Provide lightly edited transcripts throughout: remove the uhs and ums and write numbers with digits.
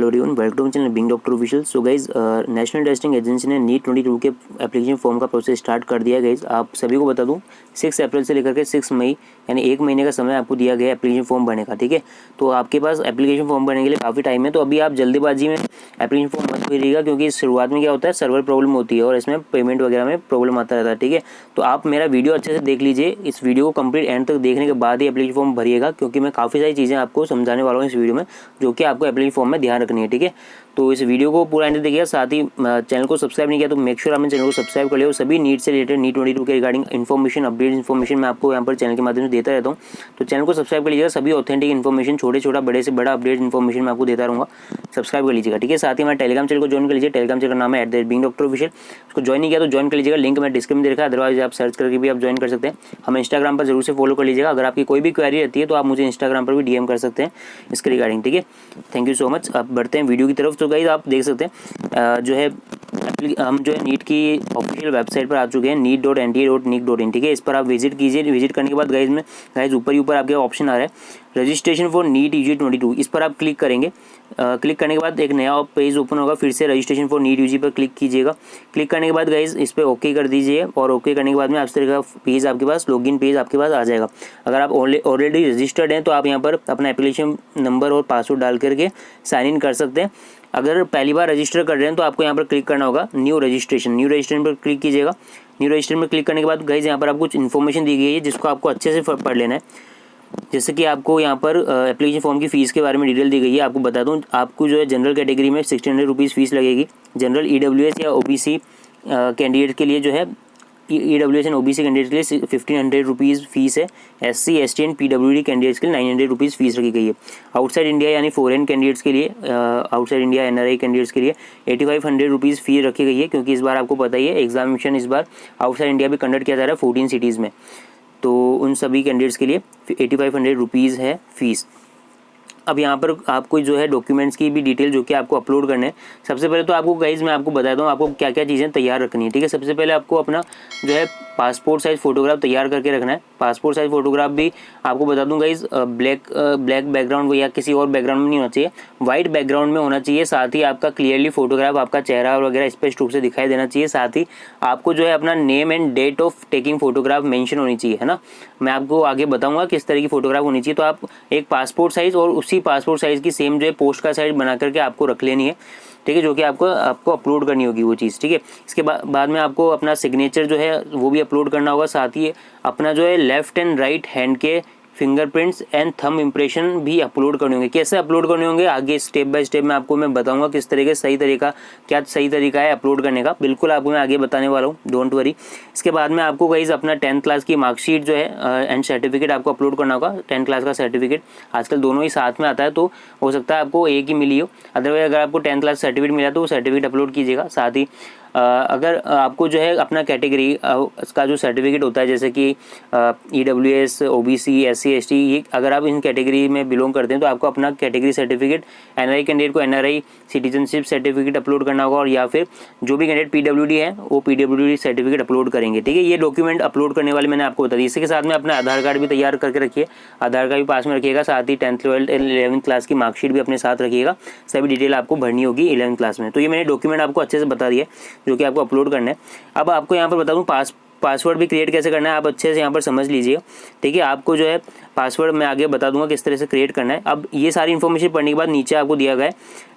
Hello everyone, welcome channel being doctor official. So guys, national testing agency ने NEET 22 के application form का process start कर दिया। Guys आप सभी को बता दूं 6 अप्रैल से लेकर के 6 मई यानी 1 महीने का समय आपको दिया गया एप्लीकेशन फॉर्म भरने का। ठीक है, तो आपके पास एप्लीकेशन फॉर्म भरने के लिए काफ़ी टाइम है। तो अभी आप जल्दीबाजी में एप्लीकेशन फॉर्म मत भरिएगा, क्योंकि शुरुआत में क्या होता है, सर्वर प्रॉब्लम होती है और इसमें पेमेंट वगैरह में प्रॉब्लम आता रहता है। ठीक है, तो आप मेरा वीडियो अच्छे से देख लीजिए। इस वीडियो को कंप्लीट एंड तक देखने के बाद ही एप्लीकेशन फॉर्म भरिएगा, क्योंकि मैं काफ़ी सारी चीज़ें आपको समझाने वाला हूँ इस वीडियो में, जो कि आपको एप्लीकेशन फॉर्म में ध्यान रखनी है। ठीक है, तो इस वीडियो को पूरा एंड देखिएगा। साथ ही चैनल को सब्सक्राइब नहीं किया तो मेक श्योर आपने चैनल को सब्सक्राइब कर लिया। सभी नीट से रिलेटेड नीट 22 के रिगार्डिंग इन्फॉर्मेशन, अपडेट इन्फॉर्मेशन मैं आपको यहाँ पर चैनल के माध्यम से देता रहता हूँ। तो चैनल को सब्सक्राइब कर लीजिएगा। सभी ऑथेंटिक इन्फॉर्मेशन, छोटा बड़े से बड़ा अपडेट इन्फॉर्मेशन मैं आपको देता रहूँगा। सब्सक्राइब कर लीजिएगा। ठीक है, साथ ही हमारे टेलीग्राम चैनल को ज्वाइन कर लीजिए। टेलीग्राम चैनल का नाम है @BingDoctorOfficial। उसको ज्वाइन नहीं किया तो ज्वाइन कर लीजिएगा। लिंक मैं डिस्क्रिप्शन में दे रखा है, अदरवाइज आप सर्च करके भी आप ज्वाइन कर सकते हैं। हमें इंस्टाग्राम पर जरूर से फॉलो कर लीजिएगा। अगर आपकी कोई भी क्वेरी रहती है तो आप मुझे इंस्टाग्राम पर भी डीएम कर सकते हैं इसके रिगार्डिंग। ठीक है, थैंक यू सो मच। अब बढ़ते हैं वीडियो की तरफ। तो गाइस आप देख सकते हैं जो है हम जो है नीट की ऑफिशियल वेबसाइट पर आ चुके हैं, neet.nta.nic.in। ठीक है, इस पर आप विजिट कीजिए। विजिट करने के बाद गाइज ऊपर ही ऊपर आपके ऑप्शन आ रहा है रजिस्ट्रेशन फॉर नीट यूजी 22। इस पर आप क्लिक करेंगे। क्लिक करने के बाद एक नया पेज ओपन होगा। फिर से रजिस्ट्रेशन फॉर नीट यूजी पर क्लिक कीजिएगा। क्लिक करने के बाद गाइज इस पर ओके कर दीजिए, और ओके करने के बाद में आप इस तरह का पेज आपके पास, लॉगिन पेज आपके पास आ जाएगा। अगर आप ऑलरेडी रजिस्टर्ड हैं तो आप यहाँ पर अपना एप्लीकेशन नंबर और पासवर्ड डाल करके साइन इन कर सकते हैं। अगर पहली बार रजिस्टर कर रहे हैं तो आपको यहाँ पर क्लिक करना होगा न्यू रजिस्ट्रेशन पर क्लिक कीजिएगा। न्यू रजिस्ट्रेशन पर क्लिक करने के बाद गाइज यहाँ पर आपको कुछ इन्फॉर्मेशन दी गई है, जिसको आपको अच्छे से पढ़ लेना है। जैसे कि आपको यहाँ पर एप्लीकेशन फॉर्म की फ़ीस के बारे में डिटेल दी गई है। आपको बता दूँ, आपको जो है जनरल कैटेगरी में 1600 रुपीज़ फ़ीस लगेगी। जनरल EWS या OBC कैंडिडेट के लिए जो है, EWS एंड OBC कैंडिडेट के लिए 1500 रुपीज़ फीस है। SC ST and PWD candidates के लिए 900 रुपीज़ फीस रखी गई है। आउटसाइड इंडिया यानी फॉरेन कैंडिडेट्स के लिए, आउटसाइड इंडिया NRI कैंडिडेट्स के लिए 8500 रुपीज़ फी रखी गई है, क्योंकि इस बार आपको पता ही है एग्जामिनेशन इस बार आउटसाइड इंडिया भी कंडक्ट किया जा रहा है 14 सिटीज़ में। तो उन सभी कैंडिडेट्स के लिए 8500 रुपीज़ है फीस। अब यहाँ पर आपको जो है डॉक्यूमेंट्स की भी डिटेल जो कि आपको अपलोड करने हैं। सबसे पहले तो आपको गाइज मैं आपको बताता हूँ आपको क्या क्या चीज़ें तैयार रखनी है। ठीक है, सबसे पहले आपको अपना जो है पासपोर्ट साइज़ फ़ोटोग्राफ तैयार करके रखना है। पासपोर्ट साइज़ फ़ोटोग्राफ भी आपको बता दूँ गाइज ब्लैक बैकग्राउंड या किसी और बैकग्राउंड में नहीं होना चाहिए, वाइट बैकग्राउंड में होना चाहिए। साथ ही आपका क्लियरली फोटोग्राफ, आपका चेहरा वगैरह स्पष्ट रूप से दिखाई देना चाहिए। साथ ही आपको जो है अपना name and date of taking photograph mention होनी चाहिए, है ना। मैं आपको आगे बताऊंगा किस तरह की फोटोग्राफ होनी चाहिए। तो आप एक पासपोर्ट साइज़ और उसी पासपोर्ट साइज़ की सेम जो है पोस्ट का साइज बना करके आपको रख लेनी है। ठीक है, जो कि आपको अपलोड करनी होगी वो चीज़। ठीक है, इसके बाद में आपको अपना सिग्नेचर जो है वो भी अपलोड करना होगा। साथ ही अपना जो है लेफ्ट एंड राइट हैंड के फिंगरप्रिंट्स एंड थंब इम्प्रेशन भी अपलोड करने होंगे। कैसे अपलोड करने होंगे आगे स्टेप बाय स्टेप मैं आपको बताऊंगा किस तरीके सही तरीका है अपलोड करने का। बिल्कुल आपको मैं आगे बताने वाला हूँ, डोंट वरी। इसके बाद में आपको गाइस अपना 10th क्लास की मार्कशीट जो है एंड सर्टिफिकेट आपको अपलोड करना होगा। 10th क्लास का सर्टिफिकेट आजकल दोनों ही साथ में आता है, तो हो सकता है आपको एक ही मिली हो। अदरवाइज अगर आपको 10th क्लास सर्टिफिकेट मिला तो वो सर्टिफिकेट अपलोड कीजिएगा। साथ ही अगर आपको जो है अपना कैटेगरी का जो सर्टिफिकेट होता है, जैसे कि EWS OBC SC ST, ये अगर आप इन कैटेगरी में बिलोंग करते हैं तो आपको अपना कैटेगरी सर्टिफिकेट, NRI कैंडिडेट को NRI सिटीजनशिप सर्टिफिकेट अपलोड करना होगा, और या फिर जो भी कैंडिडेट PWD है वो PWD सर्टिफिकेट अपलोड करेंगे। ठीक है, ये डॉक्यूमेंट अपलोड करने वाले मैंने आपको बता दी। इसके साथ में अपना आधार कार्ड भी तैयार करके रखिए, आधार कार्ड भी पास में रखिएगा। साथ ही 10th 12th 11th क्लास की मार्कशीट भी अपने साथ रखिएगा। सभी डिटेल आपको भरनी होगी 11th क्लास में। तो ये मैंने डॉक्यूमेंट आपको अच्छे से बता दिया जो कि आपको अपलोड करना है। अब आपको यहाँ पर बता दूँ पासवर्ड भी क्रिएट कैसे करना है, आप अच्छे से यहाँ पर समझ लीजिए। ठीक है, आपको जो है पासवर्ड मैं आगे बता दूंगा किस तरह से क्रिएट करना है। अब ये सारी इन्फॉर्मेशन पढ़ने के बाद नीचे आपको दिया गया है,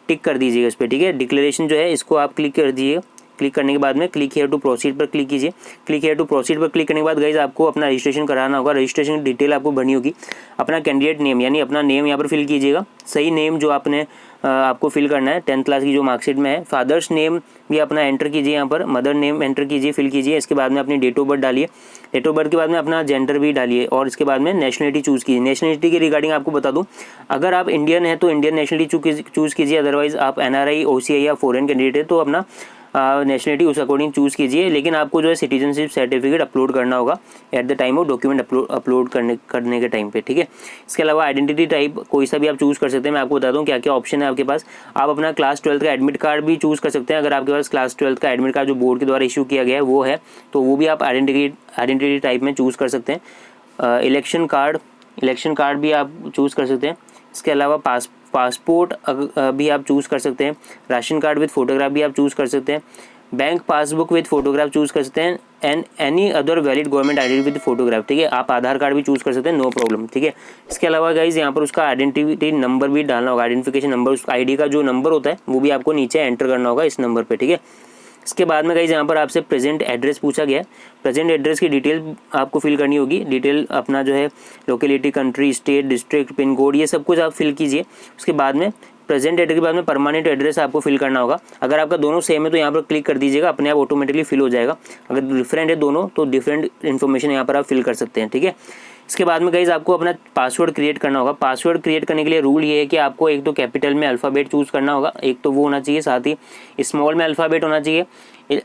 टिक कर दीजिएगा इस पर। ठीक है, डिक्लेरेशन जो है इसको आप क्लिक कर दीजिए। क्लिक करने के बाद में क्लिक हियर टू प्रोसीड पर क्लिक कीजिए। क्लिक हियर टू प्रोसीड पर क्लिक करने के बाद गाइज आपको अपना रजिस्ट्रेशन कराना होगा। रजिस्ट्रेशन डिटेल आपको भरनी होगी। अपना कैंडिडेट नेम यानी अपना नेम यहाँ पर फिल कीजिएगा, सही नेम जो आपको फिल करना है 10th क्लास की जो मार्कशीट में है। फादर्स नेम भी अपना एंटर कीजिए, यहाँ पर मदर नेम एंटर कीजिए, फिल कीजिए। इसके बाद में अपनी डेट ऑफ बर्थ डालिए। डेट ऑफ बर्थ के बाद में अपना जेंडर भी डालिए, और इसके बाद में नेशनलिटी चूज़ कीजिए। नेशनलिटी के रिगार्डिंग आपको बता दूं, अगर आप इंडियन है तो इंडियन नेशनलिटी चूज़ कीजिए। अदरवाइज आप NRI OCI या फॉरेन कैंडिडेट है तो अपना नेशनलिटी उस अकॉर्डिंग चूज़ कीजिए। लेकिन आपको जो है सिटीजनशिप सर्टिफिकेट अपलोड करना होगा at the time of document upload करने के टाइम पे। ठीक है, इसके अलावा आइडेंटिटी टाइप कोई सा भी आप चूज़ कर सकते हैं। मैं आपको बताता हूँ क्या क्या ऑप्शन है आपके पास। आप अपना क्लास 12th का एडमिट कार्ड भी चूज़ कर सकते हैं। अगर आपके पास क्लास 12th का एडमिट कार्ड जो बोर्ड के द्वारा इशू किया गया है वो है, तो वो भी आप आइडेंटिटी टाइप में चूज़ कर सकते हैं। इलेक्शन कार्ड भी आप चूज़ कर सकते हैं। इसके अलावा पासपोर्ट भी आप चूज़ कर सकते हैं, राशन कार्ड विद फोटोग्राफ भी आप चूज़ कर सकते हैं, bank passbook with photograph choose कर सकते हैं, and any other valid government identity with photograph, ठीक है। आप आधार कार्ड भी चूज़ कर सकते हैं, नो प्रॉब्लम, ठीक है। इसके अलावा गाइज यहाँ पर उसका आइडेंटिटी नंबर भी डालना होगा, आइडेंटिफिकेशन नंबर, उस आईडी का जो नंबर होता है वो भी आपको नीचे एंटर करना होगा इस नंबर पे, ठीक है। इसके बाद में गाइज यहाँ पर आपसे प्रेजेंट एड्रेस पूछा गया है, प्रेजेंट एड्रेस की डिटेल आपको फिल करनी होगी, डिटेल अपना जो है locality, country, state, district, pin code, ये सब कुछ आप फिल कीजिए। उसके बाद में प्रेजेंट एड्रेस के बाद में परमानेंट एड्रेस आपको फिल करना होगा। अगर आपका दोनों सेम है तो यहाँ पर क्लिक कर दीजिएगा, अपने आप ऑटोमेटिकली फिल हो जाएगा। अगर डिफरेंट है दोनों तो डिफरेंट इन्फॉर्मेशन यहाँ पर आप फिल कर सकते हैं, ठीक है। इसके बाद में गाइज आपको अपना पासवर्ड क्रिएट करना होगा। पासवर्ड क्रिएट करने के लिए रूल ये है कि आपको एक तो कैपिटल में अल्फ़ाबेट चूज़ करना होगा, एक तो वो होना चाहिए, साथ ही स्मॉल में अल्फ़ाबेट होना चाहिए,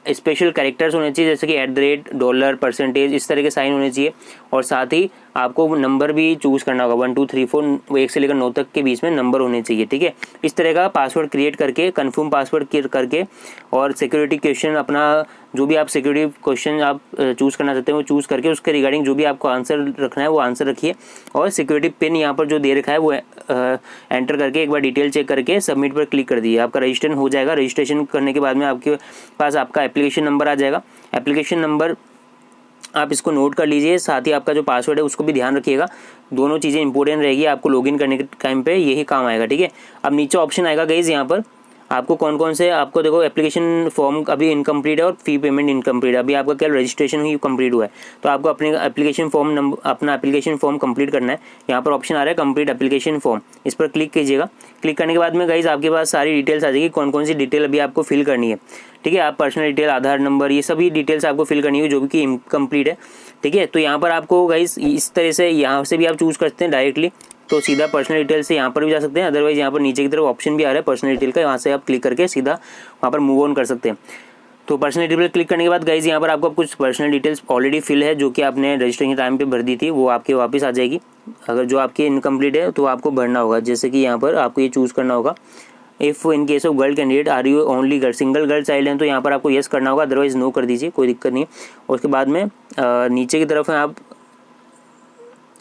स्पेशल कैरेक्टर्स होने चाहिए जैसे कि @ डॉलर, %, इस तरह के साइन होने चाहिए, और साथ ही आपको नंबर भी चूज़ करना होगा, 1 2 3 4 1 से लेकर 9 तक के बीच में नंबर होने चाहिए, ठीक है। इस तरह का पासवर्ड क्रिएट करके, कन्फर्म पासवर्ड करके, और सिक्योरिटी क्वेश्चन अपना जो भी आप सिक्योरिटी क्वेश्चन आप चूज़ करना चाहते हैं वो चूज़ करके उसके रिगार्डिंग जो भी आपको आंसर रखना है वो आंसर रखिए, और सिक्योरिटी पिन यहाँ पर जो दे रखा है वो एंटर करके एक बार डिटेल चेक करके सबमिट पर क्लिक कर दीजिए। आपका रजिस्ट्रेशन हो जाएगा। रजिस्ट्रेशन करने के बाद में आपके पास आपका एप्लीकेशन नंबर आ जाएगा। एप्लीकेशन नंबर आप इसको नोट कर लीजिए, साथ ही आपका जो पासवर्ड है उसको भी ध्यान रखिएगा, दोनों चीज़ें इंपॉर्टेंट रहेगी, आपको लॉगिन करने के टाइम पे यही काम आएगा, ठीक है। अब नीचे ऑप्शन आएगा गाइज, यहाँ पर आपको कौन कौन से, आपको देखो एप्लीकेशन फॉर्म अभी इनकम्प्लीट है और फी पेमेंट इनकम्प्लीट है, अभी आपका क्या रजिस्ट्रेशन ही कंप्लीट हुआ है, तो आपको अपने एप्लीकेशन फॉर्म नंबर, अपना एप्लीकेशन फॉर्म कंप्लीट करना है। यहाँ पर ऑप्शन आ रहा है कंप्लीट एप्लीकेशन फॉर्म, इस पर क्लिक कीजिएगा। क्लिक करने के बाद में गाइज आपके पास सारी डिटेल्स आ जाएगी, कौन कौन सी डिटेल अभी आपको फिल करनी है, ठीक है। आप पर्सनल डिटेल, आधार नंबर, ये सभी डिटेल्स आपको फिल करनी है जो कि इनकम्प्लीट है, ठीक है। तो यहाँ पर आपको गाइज इस तरह से यहाँ से भी आप चूज़ करते हैं डायरेक्टली, तो सीधा पर्सनल डिटेल से यहाँ पर भी जा सकते हैं, अदरवाइज यहाँ पर नीचे की तरफ ऑप्शन भी आ रहा है पर्सनल डिटेल का, यहाँ से आप क्लिक करके सीधा वहाँ पर मूव ऑन कर सकते हैं। तो पर्सनल डिटेल क्लिक करने के बाद गाइज यहाँ पर आपको कुछ पर्सनल डिटेल्स ऑलरेडी फिल है जो कि आपने रजिस्ट्रेशन टाइम पे भर दी थी, वो आपके वापस आ जाएगी। अगर जो आपकी इनकम्प्लीट है तो आपको भरना होगा, जैसे कि यहाँ पर आपको ये चूज़ करना होगा, if in case of girl candidate are you only girl, single girl child है तो यहाँ पर आपको येस करना होगा, अदरवाइज नो कर दीजिए, कोई दिक्कत नहीं है। और उसके बाद में नीचे की तरफ है आप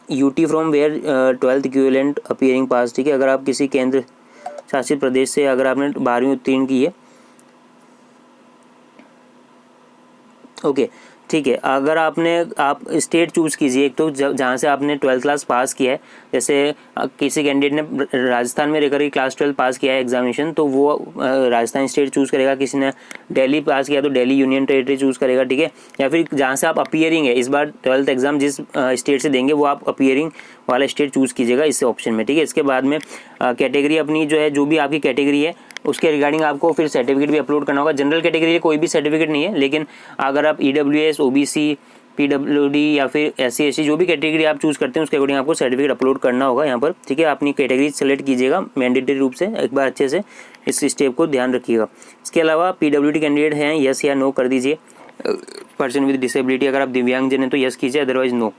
UT from where 12th equivalent appearing pass, ठीक है। अगर आप किसी केंद्र शासित प्रदेश से अगर आपने 12वीं उत्तीर्ण की है, ओके, ठीक है। अगर आप स्टेट चूज़ कीजिए एक तो जहाँ से आपने 12th क्लास पास किया है, जैसे किसी कैंडिडेट ने राजस्थान में रहकर क्लास 12 पास किया है एग्जामिनेशन, तो वो राजस्थान स्टेट चूज़ करेगा। किसी ने दिल्ली पास किया तो दिल्ली यूनियन टेरिटरी चूज़ करेगा, ठीक है। या फिर जहाँ से आप अपीयरिंग है, इस बार 12th एग्जाम जिस स्टेट से देंगे वो आप अपीयरिंग वाला स्टेट चूज़ कीजिएगा इस ऑप्शन में, ठीक है। इसके बाद में कैटेगरी अपनी जो है, जो भी आपकी कैटेगरी है उसके रिगार्डिंग आपको फिर सर्टिफिकेट भी अपलोड करना होगा। जनरल कैटेगरी के कोई भी सर्टिफिकेट नहीं है, लेकिन अगर आप EWS, OBC, PWD या फिर SC ST जो भी कैटेगरी आप चूज़ करते हैं उसके अकॉर्डिंग आपको सर्टिफिकेट अपलोड करना होगा यहाँ पर, ठीक है। अपनी कैटेगरी सेलेक्ट कीजिएगा मैंडेटरी रूप से, एक बार अच्छे से इस स्टेप को ध्यान रखिएगा। इसके अलावा PWD कैंडिडेट हैं, यस या नो कर दीजिए। पर्सन विद डिसेबिलिटी, अगर आप दिव्यांगजन हैं तो यस कीजिए, otherwise no.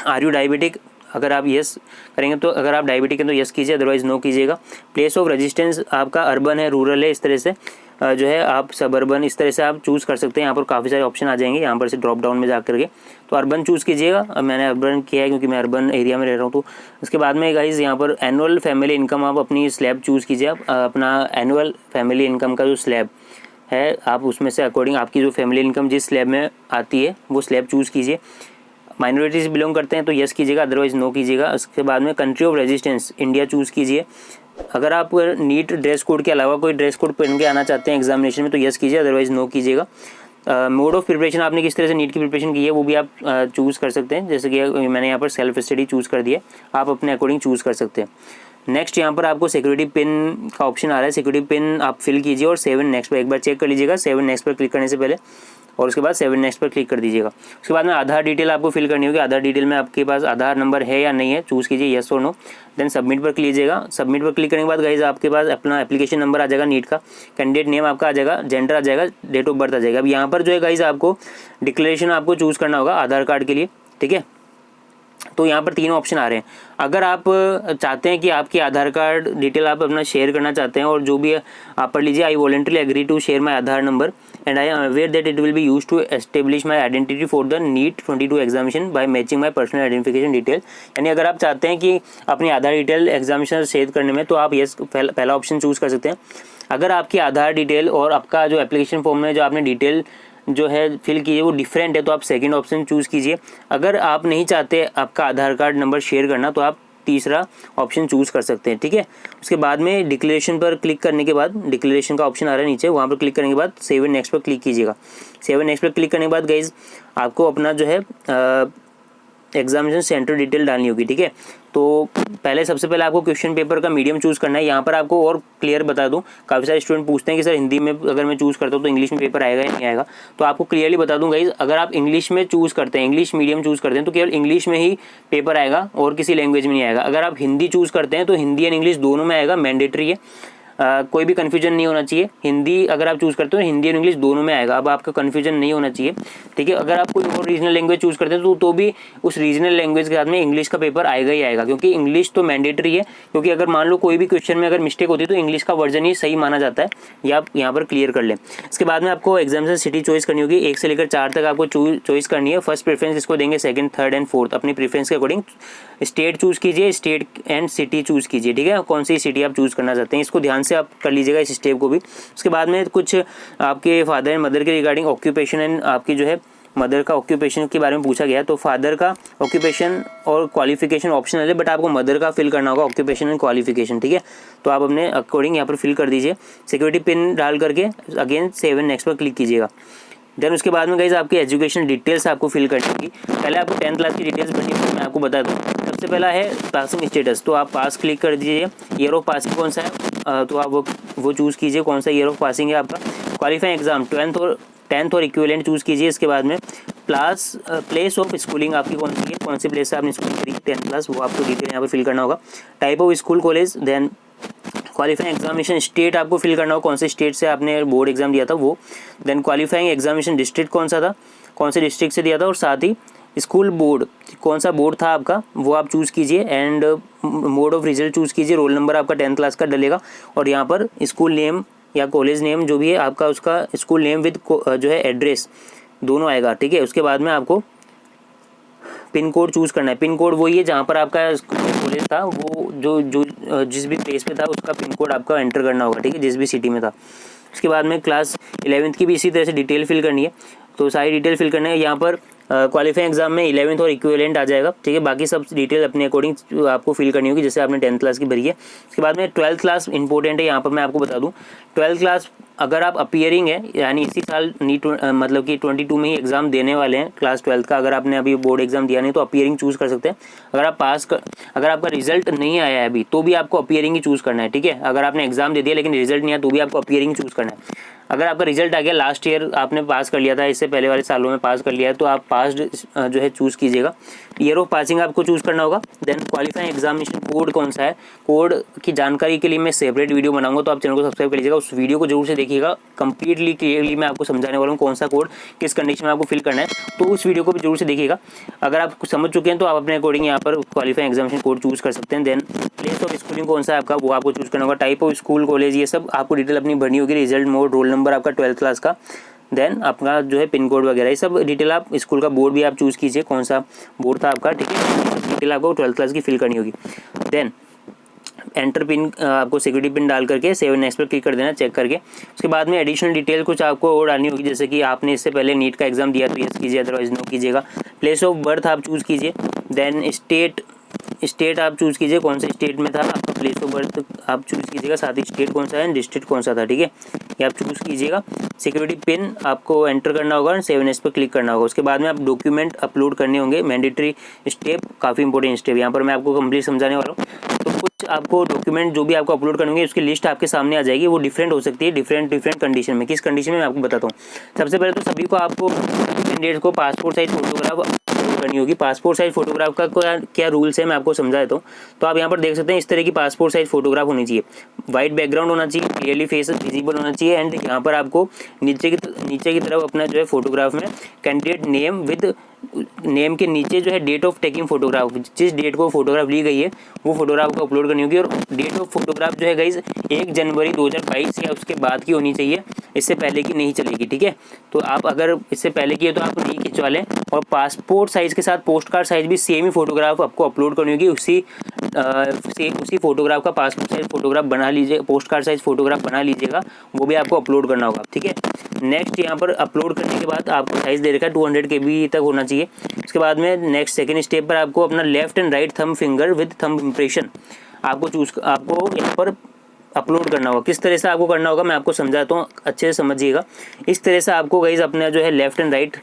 Are you diabetic, अगर आप यस करेंगे तो, अगर आप डायबिटिक हैं तो यस कीजिए, अदरवाइज नो कीजिएगा। प्लेस ऑफ रेजिस्टेंस आपका अर्बन है, रूरल है, इस तरह से जो है आप सबर्बन, इस तरह से आप चूज़ कर सकते हैं। यहाँ पर काफ़ी सारे ऑप्शन आ जाएंगे, यहाँ पर से ड्रॉप डाउन में जा करके तो अर्बन चूज़ कीजिएगा। अब मैंने अर्बन किया है क्योंकि मैं अर्बन एरिया में रह रहा हूँ। तो उसके बाद में गाइज यहाँ पर एनुअल फैमिली इनकम आप अपनी स्लैब चूज़ कीजिए। आप अपना एनुअल फैमिली इनकम का जो स्लैब है आप उसमें से अकॉर्डिंग आपकी जो फैमिली इनकम जिस स्लैब में आती है वो स्लैब चूज़ कीजिए। माइनॉरिटी से बिलोंग करते हैं तो यस कीजिएगा, अदरवाइज नो कीजिएगा। उसके बाद में country of resistance India choose कीजिए। अगर आप नीट ड्रेस कोड के अलावा कोई ड्रेस कोड पहन के आना चाहते हैं एग्जामिनेशन में तो यस कीजिए, अदरवाइज नो कीजिएगा। मोड ऑफ प्रिपरेशन, आपने किस तरह से नीट की प्रिपरेशन की है वो भी आप चूज़ कर सकते हैं, जैसे कि मैंने यहाँ पर सेल्फ स्टडी चूज़ कर दिया, आप अपने अकॉर्डिंग चूज़ कर सकते हैं। नेक्स्ट यहाँ पर आपको सिक्योरिटी पिन का ऑप्शन आ रहा है, सिक्योरिटी पिन आप फिल कीजिए और 7 नेक्स्ट पर एक बार चेक कर लीजिएगा, 7 नेक्स्ट पर क्लिक करने से पहले, और उसके बाद 7 नेक्स्ट पर क्लिक कर दीजिएगा। उसके बाद में आधार डिटेल आपको फिल करनी होगी। आधार डिटेल में आपके पास आधार नंबर है या नहीं है चूज़ कीजिए, यस और नो, देन सबमिट पर क्लिक कीजिएगा। सबमिट पर क्लिक करने के बाद गाइज आपके पास अपना एप्लीकेशन नंबर आ जाएगा नीट का, कैंडिडेट नेम आपका आ जाएगा, जेंडर आ जाएगा, डेट ऑफ बर्थ आ जाएगा। अब यहाँ पर जो है गाइज आपको डिक्लेरेशन आपको चूज़ करना होगा आधार कार्ड के लिए, ठीक है। तो यहाँ पर तीनों ऑप्शन आ रहे हैं। अगर आप चाहते हैं कि आपकी आधार कार्ड डिटेल आप अपना शेयर करना चाहते हैं और जो भी आप पढ़ लीजिए, I voluntary agree to share my Aadhaar number and I am aware that it will be use to establish my identity for the NEET 22 examination by matching my personal identification detail. यानी अगर आप चाहते हैं कि अपनी आधार डिटेल एग्जामिनेशन शेयर करने में, तो आप यस पहला ऑप्शन चूज़ कर सकते हैं। अगर आपकी आधार डिटेल और आपका जो एप्लीकेशन फॉर्म में जो आपने डिटेल जो है फिल कीजिए वो डिफरेंट है, तो आप सेकंड ऑप्शन चूज़ कीजिए। अगर आप नहीं चाहते आपका आधार कार्ड नंबर शेयर करना, तो आप तीसरा ऑप्शन चूज़ कर सकते हैं, ठीक है। उसके बाद में डिक्लेरेशन पर क्लिक करने के बाद, डिक्लेरेशन का ऑप्शन आ रहा है नीचे, वहाँ पर क्लिक करने के बाद सेव एंड नेक्स्ट पर क्लिक कीजिएगा। सेव एंड नेक्स्ट पर क्लिक करने के बाद गाइज आपको अपना जो है एग्जामिनेशन सेंटर डिटेल डालनी होगी, ठीक है। तो सबसे पहले आपको क्वेश्चन पेपर का मीडियम चूज़ करना है। यहाँ पर आपको और क्लियर बता दूँ, काफ़ी सारे स्टूडेंट पूछते हैं कि सर हिंदी में अगर मैं चूज़ करता हूँ तो इंग्लिश में पेपर आएगा या नहीं आएगा। तो आपको क्लियरली बता दूँ गाइज, अगर आप इंग्लिश में चूज़ करते हैं, इंग्लिश मीडियम चूज़ करते हैं, तो केवल इंग्लिश में ही पेपर आएगा और किसी लैंग्वेज में नहीं आएगा। अगर आप हिंदी चूज़ करते हैं तो हिंदी एंड इंग्लिश दोनों में आएगा, मैंडेटरी है। कोई भी कन्फ्यूजन नहीं होना चाहिए। हिंदी अगर आप चूज़ करते हो हिंदी और इंग्लिश दोनों में आएगा, अब आपका कन्फ्यूजन नहीं होना चाहिए, ठीक है। अगर आप कोई और रीजनल लैंग्वेज चूज़ करते हैं तो भी उस रीजनल लैंग्वेज के साथ में इंग्लिश का पेपर आएगा ही आएगा, क्योंकि इंग्लिश तो मैंडेटरी है। क्योंकि अगर मान लो कोई भी क्वेश्चन में अगर मिस्टेक होती है तो इंग्लिश का वर्जन ही सही माना जाता है। ये आप यहाँ पर क्लियर कर लें। इसके बाद में आपको एग्जामिनेशन सिटी चॉइस करनी होगी, 1 से लेकर 4 तक आपको चॉइस करनी है। फर्स्ट प्रेफरेंस इसको देंगे, सेकंड, थर्ड एंड फोर्थ अपनी प्रेफरेंस के अकॉर्डिंग। स्टेट चूज़ कीजिए, स्टेट एंड सिटी चूज़ कीजिए, ठीक है। कौन सी सिटी आप चूज़ करना चाहते हैं, इसको ध्यान से आप कर लीजिएगा इस स्टेप को भी। उसके बाद में कुछ आपके फादर एंड मदर के रिगार्डिंग ऑक्यूपेशन एंड आपकी जो है मदर का ऑक्यूपेशन के बारे में पूछा गया। तो फादर का ऑक्यूपेशन और क्वालिफिकेशन ऑप्शनल है, बट आपको मदर का फिल करना होगा, ऑक्यूपेशन एंड क्वालिफिकेशन, ठीक है। तो आप अपने अकॉर्डिंग यहाँ पर फिल कर दीजिए। सिक्योरिटी पिन डाल करके अगेन सेव एंड नेक्स्ट पर क्लिक कीजिएगा। देन उसके बाद में गाइज आपकी एजुकेशन डिटेल्स आपको फिल करनी होगी। पहले आपको 10th क्लास की डिटेल्स भरनी होगी, मैं आपको बता दूँ। सबसे पहला है पासिंग स्टेटस, तो आप पास क्लिक कर दीजिए। ईयर ऑफ पासिंग कौन सा है, तो आप वो चूज़ कीजिए कौन सा ईयर ऑफ पासिंग है आपका। क्वालिफाइंग एग्जाम 10th और इक्विवेलेंट चूज़ कीजिए। इसके बाद में प्लेस ऑफ स्कूलिंग आपकी कौन सी है, कौन से प्लेस से आपने स्कूलिंग करी 10th क्लास, वो आपको डिटेल यहाँ पर फिल करना होगा। Type of school college, then qualifying examination state आपको फिल करना होगा, कौन से स्टेट से आपने बोर्ड एग्जाम दिया था वो। देन क्वालिफाइंग एग्जामिनेशन डिस्ट्रिक्ट कौन सा था, कौन से डिस्ट्रिक्ट से दिया था, और साथ ही स्कूल बोर्ड कौन सा बोर्ड था आपका वो आप चूज़ कीजिए। And mode of result choose कीजिए, रोल नंबर आपका 10th क्लास का डलेगा। और यहाँ पर स्कूल नेम या कॉलेज नेम जो भी है आपका, उसका स्कूल नेम विद जो है एड्रेस दोनों आएगा, ठीक है। उसके बाद में आपको पिन कोड चूज़ करना है। पिन कोड वही है जहाँ पर आपका कॉलेज था, वो जो जिस भी प्लेस पे था उसका पिन कोड आपका एंटर करना होगा, ठीक है, जिस भी सिटी में था। उसके बाद में क्लास 11th की भी इसी तरह से डिटेल फिल करनी है, तो सारी डिटेल फिल करना है। यहाँ पर क्वालिफाइंग एग्जाम में 11th और इक्विवेलेंट आ जाएगा, ठीक है। बाकी सब डिटेल अपने अकॉर्डिंग आपको फिल करनी होगी, जैसे आपने 10th क्लास की भरी है। उसके बाद में 12th क्लास इंपॉर्टेंट है, यहाँ पर मैं आपको बता दूँ 12th क्लास अगर आप अपीयरिंग है, यानी इसी साल नीट मतलब कि 22 में ही एग्ज़ाम देने वाले हैं क्लास 12th का, अगर आपने अभी बोर्ड एग्जाम दिया नहीं तो अपीयरिंग चूज़ कर सकते हैं। अगर आपका रिजल्ट नहीं आया है अभी तो भी आपको अपीयरिंग ही चूज़ करना है, ठीक है। अगर आपने एग्जाम दे दिया लेकिन रिजल्ट नहीं आया तो भी आपको अपीयरिंग चूज़ करना है। अगर आपका रिजल्ट आ गया, लास्ट ईयर आपने पास कर लिया था, इससे पहले वाले सालों में पास कर लिया है, तो आप पास्ड जो है चूज़ कीजिएगा। ईयर ऑफ पासिंग आपको चूज़ करना होगा। देन क्वालिफाइंग एग्जामिनेशन कोड कौन सा है, कोड की जानकारी के लिए मैं सेपरेट वीडियो बनाऊंगा, तो आप चैनल को सब्सक्राइब कर लीजिएगा। उस वीडियो को जरूर से देखिएगा, कंप्लीटली क्लियरली मैं आपको समझाने वाला हूँ कौन सा कोड किस कंडीशन में आपको फिल करना है, तो उस वीडियो को भी जरूर से देखिएगा। अगर आप समझ चुके हैं तो आप अपने अकॉर्डिंग यहाँ पर क्वालिफाइंग एग्जामिनेशन कोड चूज़ कर सकते हैं। देन प्लेस ऑफ स्कूलिंग कौन सा है आपका, वो आपको चूज़ करना होगा। टाइप ऑफ स्कूल कॉलेज, ये सब आपको डिटेल अपनी भरनी होगी। रिजल्ट मोड, रोल नंबर आपका 12th क्लास का, देन आपका जो है पिन कोड वगैरह, ये सब डिटेल आप स्कूल का बोर्ड भी आप चूज़ कीजिए, कौन सा बोर्ड था आपका, ठीक है। डिटेल आपको 12th क्लास की फिल करनी होगी। देन एंटर पिन आपको सिक्योरिटी पिन डाल करके सेव नेक्स्ट पर क्लिक कर देना, चेक करके। उसके बाद में एडिशनल डिटेल कुछ आपको और डालनी होगी, जैसे कि आपने इससे पहले नीट का एग्जाम दिया तो यस कीजिए, अदरवाइज नो कीजिएगा। प्लेस ऑफ बर्थ आप चूज़ कीजिए। देन स्टेट आप चूज़ कीजिए, कौन से स्टेट में था आपका प्लेस ऑफ बर्थ आप चूज़ कीजिएगा, साथ ही स्टेट कौन सा है, डिस्ट्रिक्ट कौन सा था, ठीक है, ये आप चूज़ कीजिएगा। सिक्योरिटी पिन आपको एंटर करना होगा, सेव नेक्स्ट पर क्लिक करना होगा। उसके बाद में आप डॉक्यूमेंट अपलोड करने होंगे, मैंडेटरी स्टेप, काफ़ी इंपॉर्टेंट स्टेप यहाँ पर मैं आपको कंप्लीट समझाने वाला हूँ। तो कुछ आपको डॉक्यूमेंट जो भी आपको अपलोड करने होंगे उसकी लिस्ट आपके सामने आ जाएगी, वो डिफरेंट हो सकती है डिफरेंट कंडीशन में। किस कंडीशन में मैं आपको बताता हूँ। सबसे पहले तो सभी को आपको कैंडिडेट को पासपोर्ट साइज फोटोग्राफ करनी होगी। पासपोर्ट साइज फोटोग्राफ का क्या रूल्स है मैं आपको समझा देता हूँ। तो आप यहाँ पर देख सकते हैं इस तरह की पासपोर्ट साइज फोटोग्राफ होनी चाहिए, वाइट बैकग्राउंड होना चाहिए, क्लियरली फेस विजिबल होना चाहिए, एंड यहाँ पर आपको नीचे की तरफ अपना जो है फोटोग्राफ में कैंडिडेट नेम विद नेम के नीचे जो है डेट ऑफ टेकिंग फोटोग्राफ, जिस डेट को फोटोग्राफ ली गई है वो फोटोग्राफ को अपलोड करनी होगी। और डेट ऑफ फोटोग्राफ जो है गाइज 1 जनवरी 2022 या उसके बाद की होनी चाहिए, इससे पहले की नहीं चलेगी, ठीक है। तो आप अगर इससे पहले की है तो आप नहीं खिंचवा लें। और पासपोर्ट साइज़ के साथ पोस्ट कार्ड साइज़ भी सेम ही फोटोग्राफ आपको अपलोड करनी होगी, उसी फोटोग्राफ का पासपोर्ट साइज फोटोग्राफ बना लीजिए, पोस्ट कार्ड साइज फोटोग्राफ बना लीजिएगा, वो भी आपको अपलोड करना होगा, ठीक है। नेक्स्ट यहाँ पर अपलोड करने के बाद आपको साइज़ दे रखा है 200 KB तक होना चाहिए। उसके बाद में नेक्स्ट सेकंड स्टेप पर आपको अपना left and right thumb finger with thumb impression आपको यहाँ पर अपलोड करना होगा। किस तरह से आपको करना होगा मैं आपको समझाता हूँ, अच्छे से समझिएगा। इस तरह से आपको गाइस अपना जो है left and right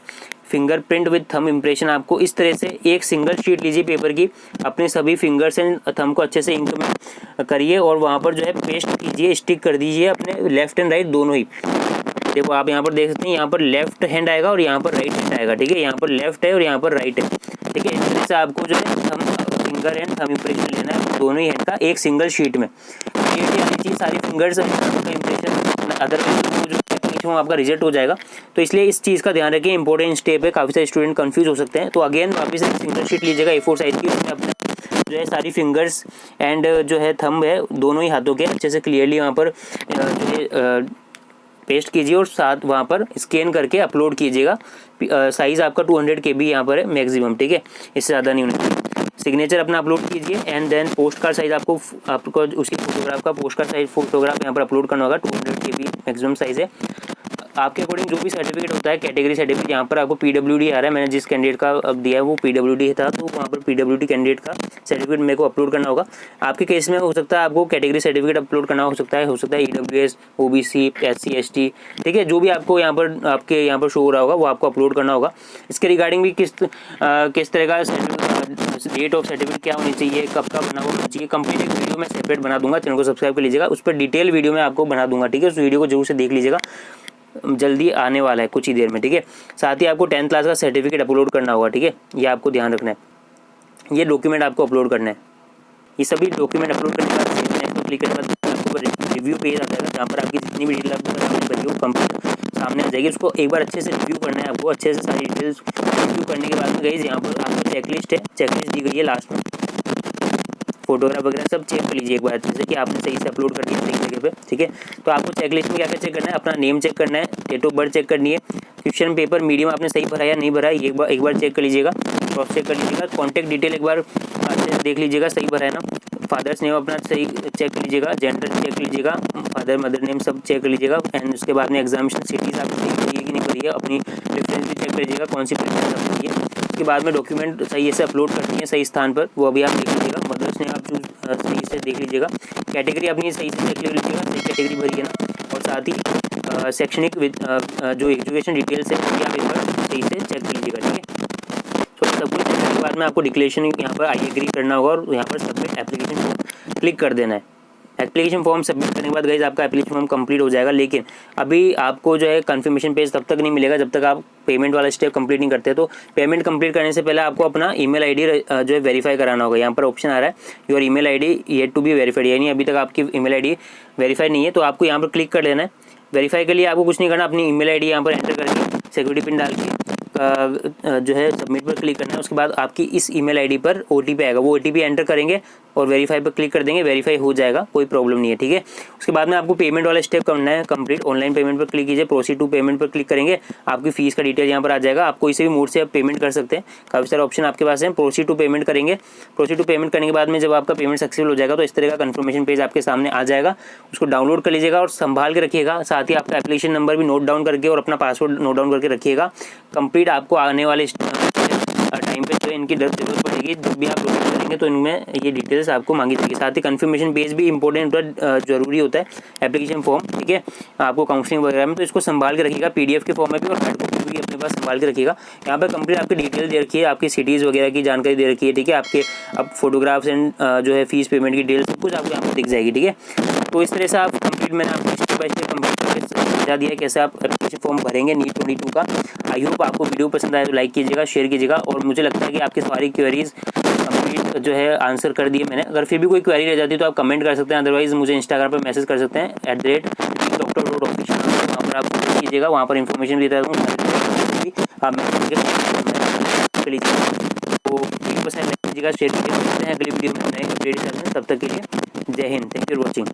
fingerprint with thumb impression आपको इस तरह से एक सिंगल शीट लीजिए पेपर की, अपने सभी फिंगर्स एंड थंब को अच्छे से इंक में करिए और वहाँ पर जो है पेस्ट कीजिए, स्टिक कर दीजिए अपने लेफ्ट एंड राइट दोनों ही। देखो आप यहाँ पर देख सकते हैं, यहाँ पर लेफ्ट हैंड आएगा और यहाँ पर राइट हैंड आएगा, ठीक है। यहाँ पर लेफ्ट है और यहाँ पर राइट है, ठीक है। इस तरह से आपको जो है thumb finger and thumb impression लेना है दोनों ही हैंड का एक सिंगल शीट में। क्लियरली आनी चाहिए सारी फिंगर्स एंड थंब का इम्प्रेशन, अदरवाइज जो एप्लीकेशन आपका रिजेक्ट हो जाएगा। तो इसलिए इस चीज़ का ध्यान रखिए, इंपॉर्टेंट स्टेप है, काफ़ी सारे स्टूडेंट कंफ्यूज हो सकते हैं। तो अगेन वापस एक सिंगल शीट लीजिएगा A4 साइज की, उसमें अपने जो है सारी फिंगर्स एंड जो है थंब है दोनों ही हाथों के अच्छे से क्लियरली वहाँ पर जो है पेस्ट कीजिए और साथ वहाँ पर स्कैन करके अपलोड कीजिएगा। साइज़ आपका 200 KB यहाँ पर है मैक्सिमम, ठीक है, इससे ज़्यादा नहीं होना चाहिए। सिग्नेचर अपना अपलोड कीजिए and then post card size आपको उसी फोटोग्राफ का पोस्ट कार्ड साइज फोटोग्राफ यहाँ पर अपलोड करना होगा। 200 KB मैक्सिमम साइज़ है। आपके अकॉर्डिंग जो भी सर्टिफिकेट होता है कैटेगरी सर्टिफिकेट, यहाँ पर आपको PWD आ रहा है, मैंने जिस कैंडिडेट का अब दिया है वो PWD था, तो वहाँ पर PWD कैंडिडेट का सर्टिफिकेट मेरे को अपलोड करना होगा। आपके केस में हो सकता है आपको कैटेगरी सर्टिफिकेट अपलोड करना हो सकता है EWS, OBC, SC ST, ठीक है। जो भी आपको यहाँ पर आपके यहाँ पर शो हो रहा होगा वो आपको अपलोड करना होगा। इसके रिगार्डिंग भी किस तरह का डेट ऑफ सर्टिफिकेट क्या होनी चाहिए, कब का बना होना चाहिए, कंप्लीट एक वीडियो में सेपरेट बना दूंगा, चैनल को सब्सक्राइब कर लीजिएगा, उस पर डिटेल वीडियो में आपको बना दूंगा, ठीक है। उस वीडियो को जरूर से देख लीजिएगा, जल्दी आने वाला है कुछ ही देर में, ठीक है। साथ ही आपको 10th क्लास का सर्टिफिकेट अपलोड करना होगा, ठीक है, ये आपको ध्यान रखना है। ये डॉक्यूमेंट आपको अपलोड करना है। ये सभी डॉक्यूमेंट अपलोड करने के बाद नेक्स्ट को क्लिक करने के बाद आपको रिव्यू पेज आ जाएगा, जहाँ पर आपकी जितनी भी डिटेल आपने भरी हो कंप्लीट सामने आ जाएगी। उसको एक बार अच्छे से रिव्यू करना है आपको, अच्छे से सारी डिटेल्स रिव्यू करने के बाद में गाइस यहाँ पर आपको चेकलिस्ट है, चेकलिस्ट दी गई है लास्ट में, फोटोग्राफ वगैरह सब चेक कर लीजिए एक बार अच्छे से कि आपने सही से अपलोड कर दिया सही जगह पे, ठीक है। तो आपको चेकलिस्ट में क्या क्या चेक करना है, अपना नेम चेक करना है, डेट ऑफ बर्थ चेक करनी है, क्वेश्चन पेपर मीडियम आपने सही भरा या नहीं भरा है एक बार चेक कर लीजिएगा, क्रॉस चेक कर लीजिएगा, कॉन्टैक्ट डिटेल एक बार अच्छे से देख लीजिएगा सही भरा है ना, फादर्स नेम अपना सही चेक कर लीजिएगा, जेंडर चेक कर लीजिएगा, फादर मदर नेम सब चेक कर लीजिएगा, एंड उसके बाद में एग्जामिनेशन सिटीज़ आपको सही भरी है कि नहीं भरी है, अपनी प्रेफरेंस भी चेक कर लीजिएगा कौन सी प्रेफरेंस आपको भरी है। उसके बाद में डॉक्यूमेंट सही से अपलोड करनी है सही स्थान पर, वो अभी आप देख लीजिएगा, मदर्स नेम आप चूज सही से देख लीजिएगा, कैटेगरी अपनी सही से चेक कर लीजिएगा, सही कैटेगरी भरी है ना, और साथ ही शैक्षणिक जो एजुकेशन डिटेल्स है वो भी आप एक बार सही से चेक कर लीजिएगा, ठीक है। तो सब कुछ करने के बाद में आपको डिक्लेरेशन यहाँ पर आई एग्री करना होगा और यहाँ पर सबमिट एप्लीकेशन फॉर्म क्लिक कर देना है। एप्लीकेशन फॉर्म सबमिट करने के बाद गाइस आपका एप्लीकेशन फॉर्म कंप्लीट हो जाएगा, लेकिन अभी आपको जो है कंफर्मेशन पेज तब तक नहीं मिलेगा जब तक आप पेमेंट वाला स्टेप कंप्लीट नहीं करते। तो पेमेंट कंप्लीट करने से पहले आपको अपना ईमेल आईडी जो है वेरीफाई कराना होगा। यहाँ पर ऑप्शन आ रहा है your email ID yet to be verified, यानी अभी तक आपकी ईमेल आईडी वेरीफाई नहीं है, तो आपको यहाँ पर क्लिक कर लेना है। वेरीफाई के लिए आपको कुछ नहीं करना, अपनी ईमेल आईडी यहाँ पर एंटर करके सिक्योरिटी पिन डाल के जो है सबमिट पर क्लिक करना है। उसके बाद आपकी इस ईमेल आईडी पर OTP आएगा, वो OTP एंटर करेंगे और वेरीफाई पर क्लिक कर देंगे, वेरीफाई हो जाएगा, कोई प्रॉब्लम नहीं है, ठीक है। उसके बाद में आपको पेमेंट वाला स्टेप करना है कंप्लीट। ऑनलाइन पेमेंट पर क्लिक कीजिए, प्रोसीड टू पेमेंट पर क्लिक करेंगे, आपकी फीस का डिटेल यहाँ पर आ जाएगा। आप कोई से भी मोड से आप पेमेंट कर सकते हैं, काफ़ी सारे ऑप्शन आपके पास हैं। प्रोसीड टू पेमेंट करेंगे, प्रोसीड टू पेमेंट करने के बाद में जब आपका पेमेंट सक्सेसफुल हो जाएगा तो इस तरह का कंफर्मेशन पेज आपके सामने आ जाएगा, उसको डाउनलोड कर लीजिएगा और संभाल के रखिएगा। साथ ही आपका एप्लीकेशन नंबर भी नोट डाउन करके और अपना पासवर्ड नोट डाउन करके रखिएगा। कंप्लीट आपको आने वाले टाइम पे जो इनकी जरूरत पड़ेगी, जब भी आप लॉगिन करेंगे तो इनमें ये डिटेल्स आपको मांगी जाएगी। साथ ही कंफर्मेशन पेज भी इंपॉर्टेंट जरूरी होता है, एप्लीकेशन फॉर्म, ठीक है, आपको काउंसलिंग वगैरह में, तो इसको संभाल के रखिएगा, PDF के फॉर्म में भी और हार्ड कॉपी भी अपने पास संभाल के रखिएगा। यहाँ पर कंप्लीट आपकी डिटेल दे रखी है, आपकी सिटीज़ वगैरह की जानकारी दे रखी है, ठीक है, आपके अब फोटोग्राफ्स एंड जो है फीस पेमेंट की डिटेल सब कुछ आपको यहाँ पर दिख जाएगी, ठीक है। तो इस तरह से आप कंप्लीट, मैंने आपको स्टेप बाय स्टेप कंप्लीट करके समझा दिया है कैसे आप एप्लीकेशन फॉर्म भरेंगे नीट 22 का। आई होप आपको वीडियो पसंद आए तो लाइक कीजिएगा, शेयर कीजिएगा, और मुझे लगता है कि आपकी सारी क्वेरीज कंप्लीट जो है आंसर कर दिए मैंने। अगर फिर भी कोई क्वेरी रह जाती है तो आप कमेंट कर सकते हैं, अदरवाइज मुझे इंस्टाग्राम पर मैसेज कर सकते हैं @doctor.official, वहाँ पर आप कीजिएगा, वहाँ पर इन्फॉर्मेशन देता हूँ आप मैसेज करके लीजिए। तो वीडियो पसंद कीजिएगा, शेयर कीजिएगा। मिलते हैं अगली वीडियो में नए अपडेट के साथ। तब तक के लिए जय Hind, thank you for watching.